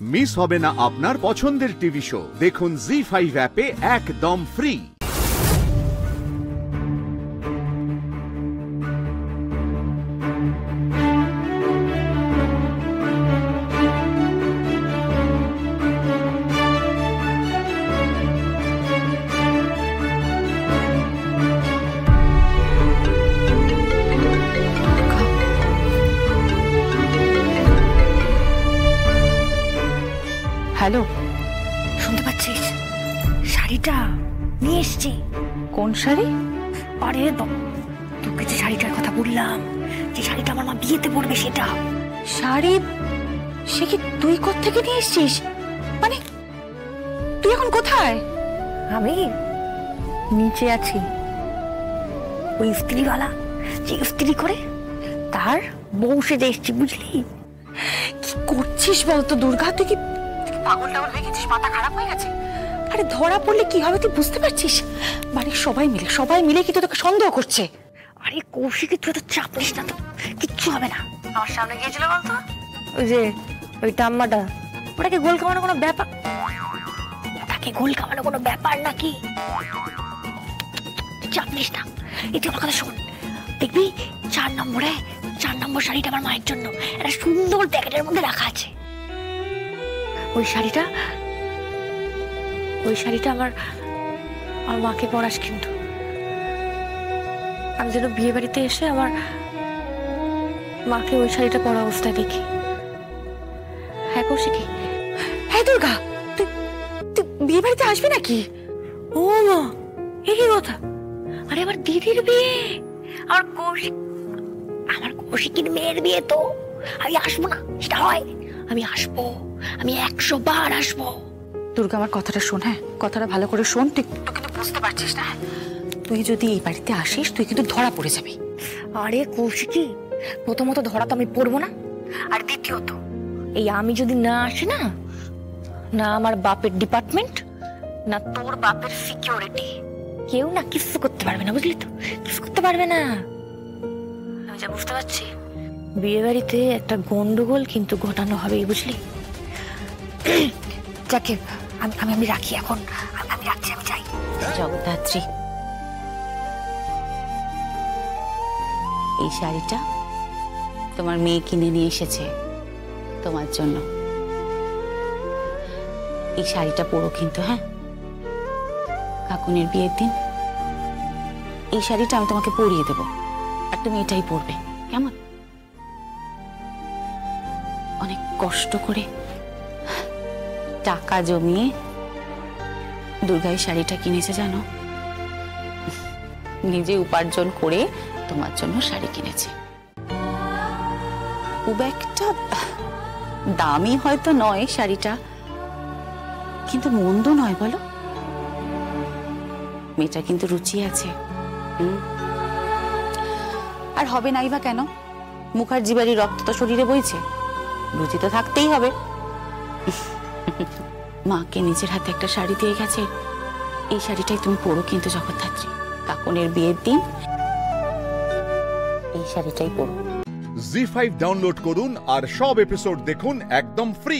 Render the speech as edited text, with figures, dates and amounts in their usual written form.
Miss হবে না আপনার পছন্দের টিভি শো। দেখুন জি5 অ্যাপে একদম ফ্রি। হ্যালো, শুনতে পাচ্ছিস? শাড়িটা নিয়ে এসছি। কোন শাড়ি? আরে তোকে যে শাড়িটার কথা বললাম, যে শাড়িটা আমার মা বিয়েতে পরবে সেটা। শাড়ি? সে কি তুই কোত্থেকে নিয়ে এসছিস? মানে তুই এখন কোথায়? আমি নিচে আছি। ওই স্ত্রীওয়ালা যে স্ত্রী করে তার বউ সেজে এসছি, বুঝলি? কি করছিস বলতো দুর্গা? তুই কি পাগল টাগল হয়ে গেছিস? মাথা খারাপ হয়ে গেছে? আরে ধরা পড়লে কি হবে তুই বুঝতে পারছিস? বাড়ির সবাই মিলে কিন্তু তোকে সন্দেহ করছে। আরে কৌশিকী, তুই তো চাপ নিস না তো, কিচ্ছু হবে না। আমার সামনে গিয়েছিল বলতো ওই যে ওই টাম্মাটা, ওটাকে গোল কামানো কোনো ব্যাপার? ওটাকে গোল কামানো কোনো ব্যাপার নাকি? চাপ নিস না। এটা আমার কথা শোন, দেখবি 4 নম্বর শাড়িটা আমার মায়ের জন্য একটা সুন্দর প্যাকেটের মধ্যে রাখা আছে। ওই শাড়িটা আমার মাকে পরাস কিন্তু। আমি যেন বিয়ে বাড়িতে এসে আমার মাকে ওই শাড়িটা পরা অবস্থায় দেখি। হ্যাঁ কৌশিকী। হ্যাঁ দুর্গা, তুই বিয়ে বাড়িতে আসবি নাকি? ও মা, এই কি কথা? আরে আমার দিদির বিয়ে, আমার কৌশিকীর মেয়ের বিয়ে, তো আমি আসবো না? সেটা হয়? আমি আসবো, আমি 100 বার আসবো। দুর্গা আমার কথাটা শোন, হ্যাঁ কথাটা ভালো করে শোন। তুই কিন্তু বুঝতে পারছিস না, তুই যদি এই বাড়িতে আসিস তুই কিন্তু ধরা পড়ে যাবি। আরে কৌশিকী, প্রথমত ধরা তো আমি পড়বো না, আর দ্বিতীয়ত এই আমি যদি না আসি না, না আমার বাপের ডিপার্টমেন্ট, না তোর বাপের সিকিউরিটি, কেউ না কিছু করতে পারবে না, বুঝলি তো? কিছু করতে পারবে না। আমি যা বুঝতে পারছি, বিয়ে বাড়িতে একটা গন্ডগোল কিন্তু ঘটানো হবে, বুঝলি? যাকে আমি রাখি এখন, আমি রাখছি, আমি যাই। জগদ্ধাত্রী, এই শাড়িটা তোমার মেয়ে কিনে নিয়ে এসেছে তোমার জন্য। এই শাড়িটা পরো কিন্তু, হ্যাঁ কাকুনের বিয়ের দিন এই শাড়িটা আমি তোমাকে পরিয়ে দেবো, আর তুমি এটাই পরবে, কেমন? অনেক কষ্ট করে টাকা জমিয়ে দুর্গা এই শাড়িটা কিনেছে, জানো? নিজে উপার্জন করে তোমার জন্য শাড়ি কিনেছে। খুব একটা দামি হয়তো নয় শাড়িটা, কিন্তু মন্দ নয় বলো? মেয়েটা কিন্তু রুচি আছে। আর হবে নাই বা কেন? মুখার্জি বাড়ির রক্ত তো শরীরে বইছে, রুচি তো থাকতেই হবে। মাকে নিজের হাতে একটা শাড়ি দিয়ে গেছে, এই শাড়িটাই তুমি পরো কিন্তু জগদ্ধাত্রী। কাকুনের বিয়ের দিন এই শাড়িটাই পরো। জি5 ডাউনলোড করুন আর সব এপিসোড দেখুন একদম ফ্রি।